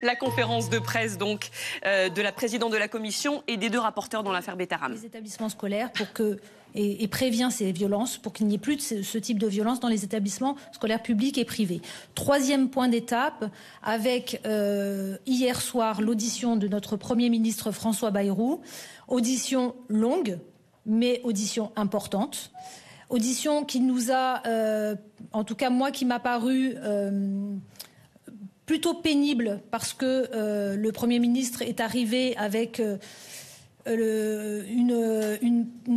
La conférence de presse donc de la présidente de la commission et des deux rapporteurs dans l'affaire Betaram. Les établissements scolaires et prévient ces violences pour qu'il n'y ait plus de ce type de violence dans les établissements scolaires publics et privés. Troisième point d'étape, avec hier soir l'audition de notre Premier ministre François Bayrou. Audition longue, mais audition importante. Audition qui nous a, en tout cas moi qui m'a paru plutôt pénible parce que le Premier ministre est arrivé avec une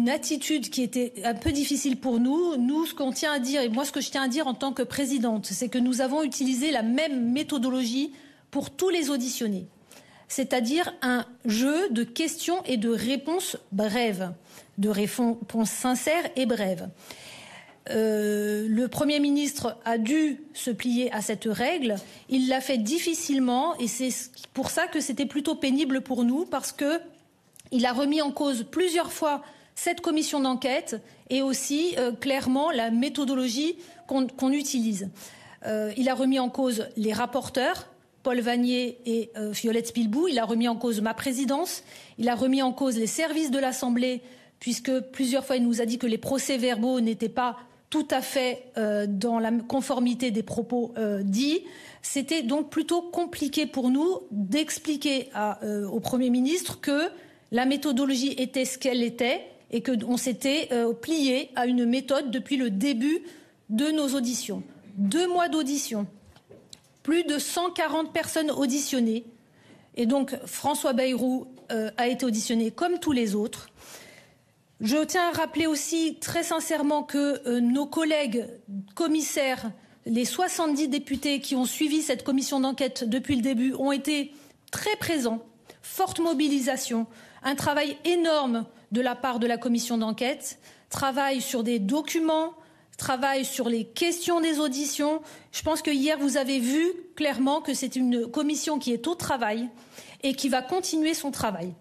attitude qui était un peu difficile pour nous. Nous, ce qu'on tient à dire, et moi ce que je tiens à dire en tant que présidente, c'est que nous avons utilisé la même méthodologie pour tous les auditionnés. C'est-à-dire un jeu de questions et de réponses brèves, de réponses sincères et brèves. Le Premier ministre a dû se plier à cette règle. Il l'a fait difficilement et c'est pour ça que c'était plutôt pénible pour nous parce qu'il a remis en cause plusieurs fois cette commission d'enquête et aussi clairement la méthodologie qu'on utilise. Il a remis en cause les rapporteurs, Paul Vannier et Violette Spilbou. Il a remis en cause ma présidence. Il a remis en cause les services de l'Assemblée puisque plusieurs fois il nous a dit que les procès-verbaux n'étaient pas tout à fait dans la conformité des propos dits. C'était donc plutôt compliqué pour nous d'expliquer au Premier ministre que la méthodologie était ce qu'elle était et qu'on s'était plié à une méthode depuis le début de nos auditions. 2 mois d'audition, plus de 140 personnes auditionnées. Et donc François Bayrou a été auditionné comme tous les autres. Je tiens à rappeler aussi très sincèrement que nos collègues commissaires, les 70 députés qui ont suivi cette commission d'enquête depuis le début, ont été très présents, forte mobilisation, un travail énorme de la part de la commission d'enquête, travail sur des documents, travail sur les questions des auditions. Je pense que hier vous avez vu clairement que c'est une commission qui est au travail et qui va continuer son travail.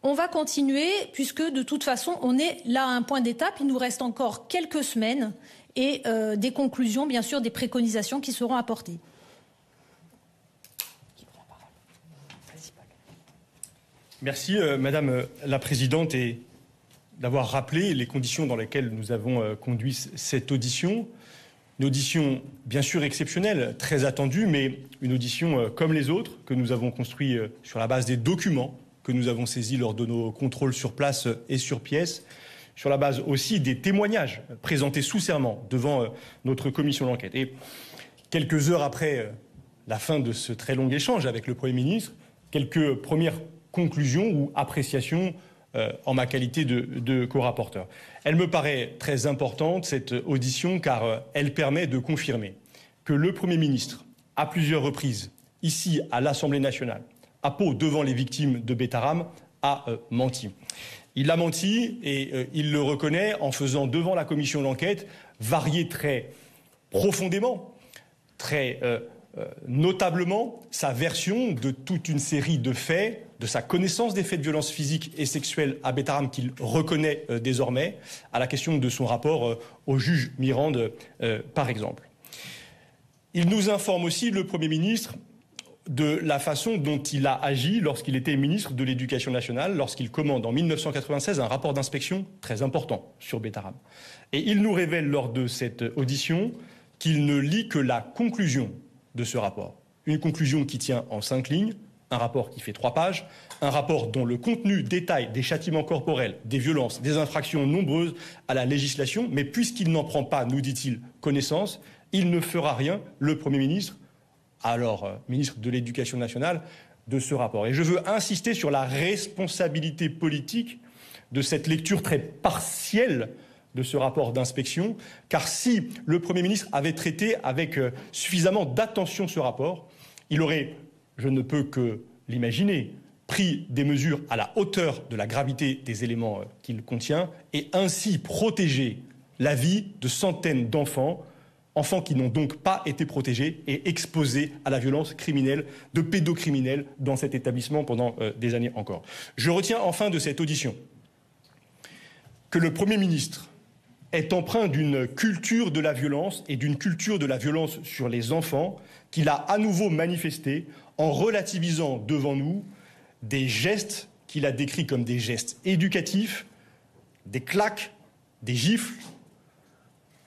On va continuer puisque de toute façon on est là à un point d'étape. Il nous reste encore quelques semaines et des conclusions, bien sûr, des préconisations qui seront apportées. Merci Madame la Présidente et d'avoir rappelé les conditions dans lesquelles nous avons conduit cette audition. Une audition bien sûr exceptionnelle, très attendue, mais une audition comme les autres que nous avons construite sur la base des documents que nous avons saisis lors de nos contrôles sur place et sur pièce, sur la base aussi des témoignages présentés sous serment devant notre commission d'enquête. Et quelques heures après la fin de ce très long échange avec le Premier ministre, quelques premières conclusions ou appréciations en ma qualité de co-rapporteur. Elle me paraît très importante, cette audition, car elle permet de confirmer que le Premier ministre, à plusieurs reprises, ici à l'Assemblée nationale, à Pau, devant les victimes de Betaram, a menti. Il a menti et il le reconnaît en faisant devant la commission d'enquête varier très profondément, très notablement sa version de toute une série de faits, de sa connaissance des faits de violence physique et sexuelle à Betaram qu'il reconnaît désormais, à la question de son rapport au juge Mirande, par exemple. Il nous informe aussi, le Premier ministre, de la façon dont il a agi lorsqu'il était ministre de l'Éducation nationale, lorsqu'il commande en 1996 un rapport d'inspection très important sur Betaram. Et il nous révèle lors de cette audition qu'il ne lit que la conclusion de ce rapport. Une conclusion qui tient en 5 lignes, un rapport qui fait 3 pages, un rapport dont le contenu détaille des châtiments corporels, des violences, des infractions nombreuses à la législation, mais puisqu'il n'en prend pas, nous dit-il, connaissance, il ne fera rien, le Premier ministre, alors ministre de l'Éducation nationale, de ce rapport. Et je veux insister sur la responsabilité politique de cette lecture très partielle de ce rapport d'inspection, car si le Premier ministre avait traité avec suffisamment d'attention ce rapport, il aurait, je ne peux que l'imaginer, pris des mesures à la hauteur de la gravité des éléments qu'il contient et ainsi protégé la vie de centaines d'enfants, enfants qui n'ont donc pas été protégés et exposés à la violence criminelle, de pédocriminels dans cet établissement pendant des années encore. Je retiens enfin de cette audition que le Premier ministre est empreint d'une culture de la violence et d'une culture de la violence sur les enfants qu'il a à nouveau manifesté en relativisant devant nous des gestes qu'il a décrits comme des gestes éducatifs, des claques, des gifles,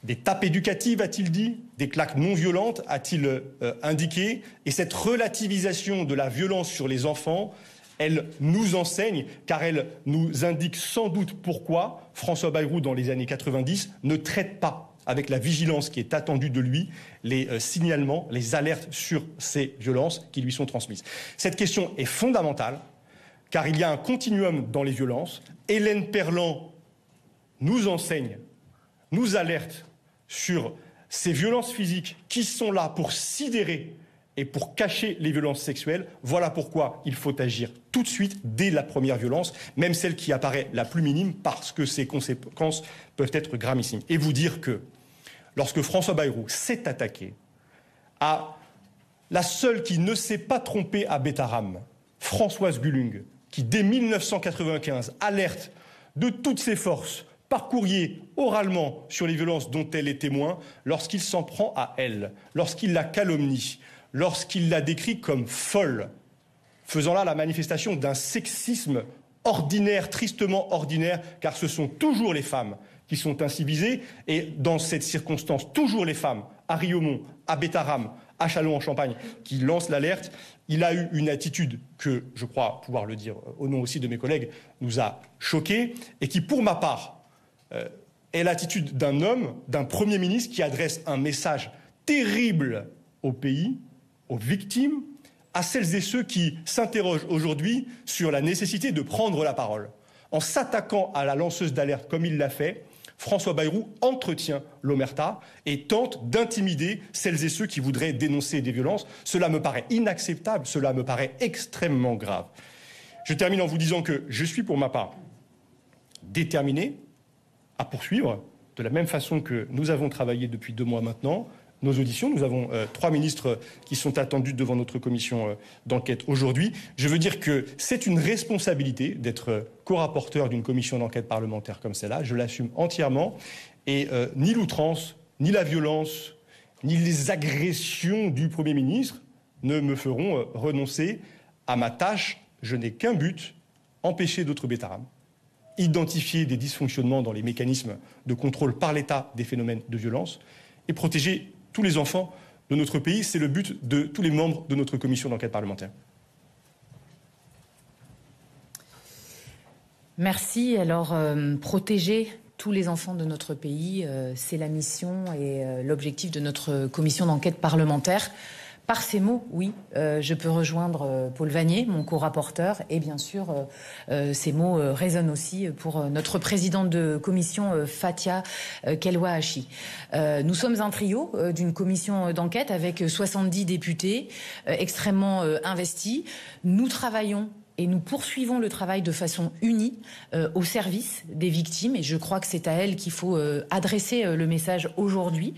des tapes éducatives, a-t-il dit, des claques non violentes, a-t-il indiqué. Et cette relativisation de la violence sur les enfants, elle nous enseigne, car elle nous indique sans doute pourquoi François Bayrou, dans les années 90, ne traite pas avec la vigilance qui est attendue de lui les signalements, les alertes sur ces violences qui lui sont transmises. Cette question est fondamentale, car il y a un continuum dans les violences. Hélène Perlan nous enseigne, nous alerte sur ces violences physiques qui sont là pour sidérer et pour cacher les violences sexuelles. Voilà pourquoi il faut agir tout de suite, dès la première violence, même celle qui apparaît la plus minime, parce que ses conséquences peuvent être gravissimes. Et vous dire que lorsque François Bayrou s'est attaqué à la seule qui ne s'est pas trompée à Bétharram, Françoise Gulung, qui dès 1995 alerte de toutes ses forces, par courrier, oralement, sur les violences dont elle est témoin, lorsqu'il s'en prend à elle, lorsqu'il la calomnie, lorsqu'il la décrit comme folle, faisant là la manifestation d'un sexisme ordinaire, tristement ordinaire, car ce sont toujours les femmes qui sont ainsi visées, et dans cette circonstance, toujours les femmes, à Riaumont, à Bétharram, à Châlons-en-Champagne, qui lancent l'alerte. Il a eu une attitude que, je crois pouvoir le dire au nom aussi de mes collègues, nous a choqués, et qui, pour ma part, est l'attitude d'un homme, d'un Premier ministre qui adresse un message terrible au pays, aux victimes, à celles et ceux qui s'interrogent aujourd'hui sur la nécessité de prendre la parole. En s'attaquant à la lanceuse d'alerte comme il l'a fait, François Bayrou entretient l'omerta et tente d'intimider celles et ceux qui voudraient dénoncer des violences. Cela me paraît inacceptable, cela me paraît extrêmement grave. Je termine en vous disant que je suis pour ma part déterminé à poursuivre, de la même façon que nous avons travaillé depuis 2 mois maintenant, nos auditions. Nous avons 3 ministres qui sont attendus devant notre commission d'enquête aujourd'hui. Je veux dire que c'est une responsabilité d'être co-rapporteur d'une commission d'enquête parlementaire comme celle-là. Je l'assume entièrement. Et ni l'outrance, ni la violence, ni les agressions du Premier ministre ne me feront renoncer à ma tâche. Je n'ai qu'un but, empêcher d'autres Bétharram, identifier des dysfonctionnements dans les mécanismes de contrôle par l'État des phénomènes de violence et protéger tous les enfants de notre pays. C'est le but de tous les membres de notre commission d'enquête parlementaire. Merci. Alors, protéger tous les enfants de notre pays, c'est la mission et l'objectif de notre commission d'enquête parlementaire. Par ces mots, oui, je peux rejoindre Paul Vannier, mon co-rapporteur, et bien sûr, ces mots résonnent aussi pour notre présidente de commission, Fathia Kelwa-Hachi. Nous sommes un trio d'une commission d'enquête avec 70 députés extrêmement investis. Nous travaillons et nous poursuivons le travail de façon unie au service des victimes. Et je crois que c'est à elles qu'il faut adresser le message aujourd'hui,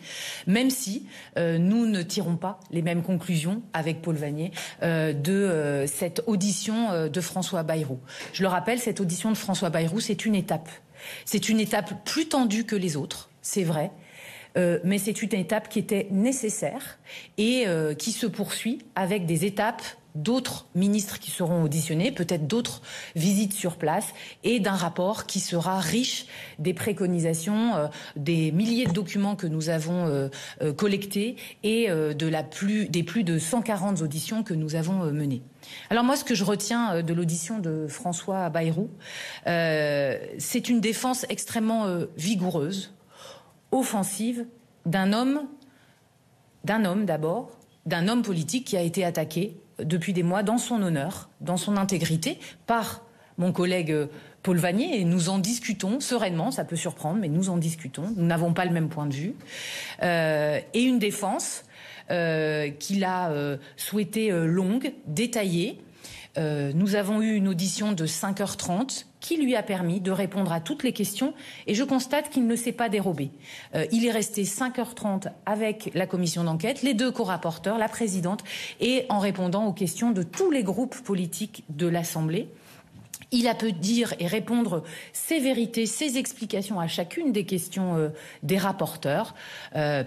même si nous ne tirons pas les mêmes conclusions avec Paul Vannier de cette audition de François Bayrou. Je le rappelle, cette audition de François Bayrou, c'est une étape. C'est une étape plus tendue que les autres, c'est vrai. Mais c'est une étape qui était nécessaire et qui se poursuit avec des étapes d'autres ministres qui seront auditionnés, peut-être d'autres visites sur place et d'un rapport qui sera riche des préconisations, des milliers de documents que nous avons collectés et des plus de 140 auditions que nous avons menées. Alors moi, ce que je retiens de l'audition de François Bayrou, c'est une défense extrêmement vigoureuse, offensive, d'un homme d'abord, d'un homme politique qui a été attaqué depuis des mois dans son honneur, dans son intégrité, par mon collègue Paul Vannier, et nous en discutons sereinement, ça peut surprendre, mais nous en discutons, nous n'avons pas le même point de vue, et une défense qu'il a souhaité longue, détaillée. Nous avons eu une audition de 5h30 qui lui a permis de répondre à toutes les questions et je constate qu'il ne s'est pas dérobé. Il est resté 5h30 avec la commission d'enquête, les 2 co-rapporteurs, la présidente, et en répondant aux questions de tous les groupes politiques de l'Assemblée. Il a pu dire et répondre ses vérités, ses explications à chacune des questions des rapporteurs,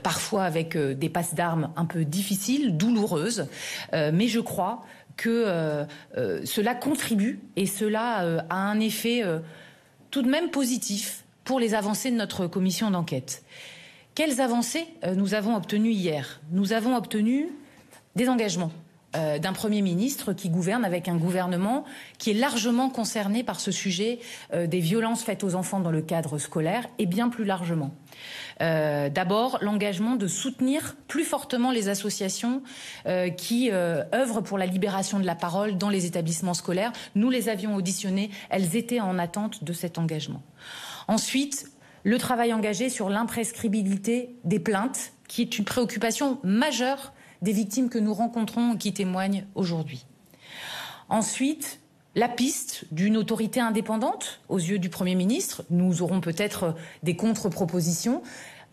parfois avec des passes d'armes un peu difficiles, douloureuses, mais je crois que cela contribue et cela a un effet tout de même positif pour les avancées de notre commission d'enquête. Quelles avancées nous avons obtenues hier? Nous avons obtenu des engagements d'un Premier ministre qui gouverne avec un gouvernement qui est largement concerné par ce sujet des violences faites aux enfants dans le cadre scolaire et bien plus largement. D'abord, l'engagement de soutenir plus fortement les associations qui œuvrent pour la libération de la parole dans les établissements scolaires. Nous les avions auditionnées, elles étaient en attente de cet engagement. Ensuite, le travail engagé sur l'imprescriptibilité des plaintes, qui est une préoccupation majeure des victimes que nous rencontrons qui témoignent aujourd'hui. Ensuite, la piste d'une autorité indépendante aux yeux du Premier ministre. Nous aurons peut-être des contre-propositions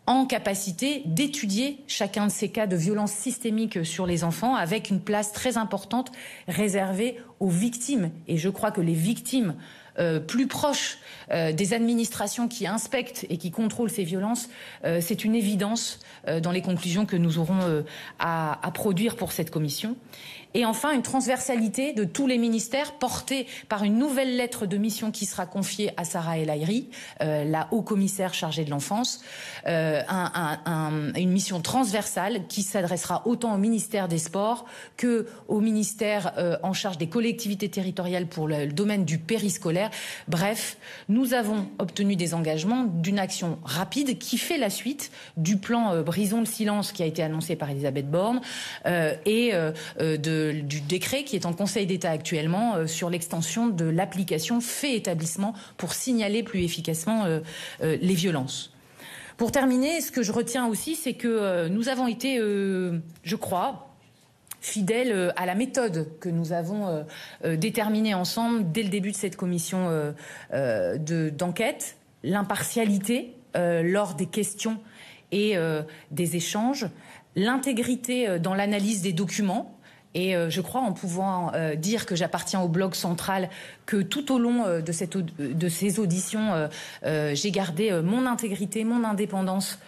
en capacité d'étudier chacun de ces cas de violence systémique sur les enfants avec une place très importante réservée aux victimes. Et je crois que les victimes plus proches des administrations qui inspectent et qui contrôlent ces violences, c'est une évidence dans les conclusions que nous aurons à produire pour cette commission. Et enfin, une transversalité de tous les ministères portée par une nouvelle lettre de mission qui sera confiée à Sarah El Haïry, la haut-commissaire chargée de l'enfance, une mission transversale qui s'adressera autant au ministère des Sports qu'au ministère en charge des collectivités territoriales pour le domaine du périscolaire. Bref, nous avons obtenu des engagements d'une action rapide qui fait la suite du plan Brisons le silence qui a été annoncé par Elisabeth Borne et du décret qui est en Conseil d'État actuellement sur l'extension de l'application fait établissement pour signaler plus efficacement les violences. Pour terminer, ce que je retiens aussi, c'est que nous avons été, je crois, fidèles à la méthode que nous avons déterminée ensemble dès le début de cette commission d'enquête, l'impartialité lors des questions et des échanges, l'intégrité dans l'analyse des documents. Et je crois en pouvant dire que j'appartiens au bloc central, que tout au long de ces auditions, j'ai gardé mon intégrité, mon indépendance,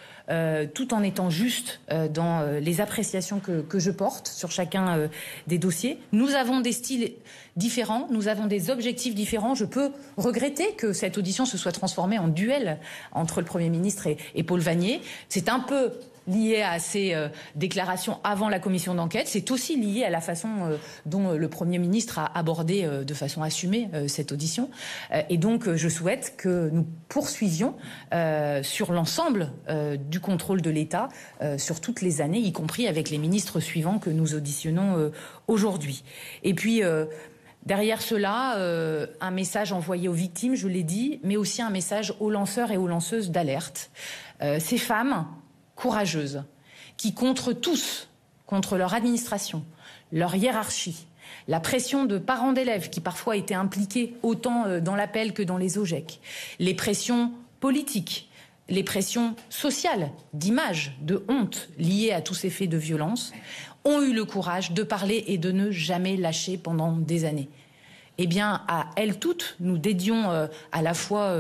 tout en étant juste dans les appréciations que je porte sur chacun des dossiers. Nous avons des styles différents, nous avons des objectifs différents. Je peux regretter que cette audition se soit transformée en duel entre le Premier ministre et Paul Vannier. C'est un peu lié à ces déclarations avant la commission d'enquête. C'est aussi lié à la façon dont le Premier ministre a abordé de façon assumée cette audition. Et donc, je souhaite que nous poursuivions sur l'ensemble du contrôle de l'État sur toutes les années, y compris avec les ministres suivants que nous auditionnons aujourd'hui. Et puis, derrière cela, un message envoyé aux victimes, je l'ai dit, mais aussi un message aux lanceurs et aux lanceuses d'alerte. Ces femmes courageuses, qui contre leur administration, leur hiérarchie, la pression de parents d'élèves qui parfois étaient impliqués autant dans l'appel que dans les OGEC, les pressions politiques, les pressions sociales, d'image, de honte liées à tous ces faits de violence, ont eu le courage de parler et de ne jamais lâcher pendant des années. Eh bien, à elles toutes, nous dédions à la fois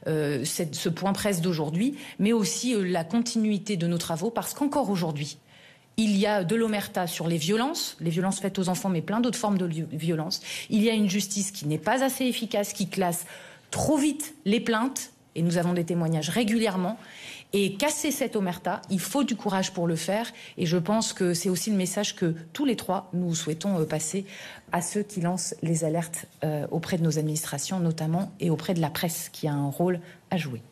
ce point presse d'aujourd'hui, mais aussi la continuité de nos travaux, parce qu'encore aujourd'hui, il y a de l'omerta sur les violences faites aux enfants, mais plein d'autres formes de violences. Il y a une justice qui n'est pas assez efficace, qui classe trop vite les plaintes, et nous avons des témoignages régulièrement. Et casser cette omerta, il faut du courage pour le faire. Et je pense que c'est aussi le message que tous les trois, nous souhaitons passer à ceux qui lancent les alertes auprès de nos administrations notamment et auprès de la presse qui a un rôle à jouer.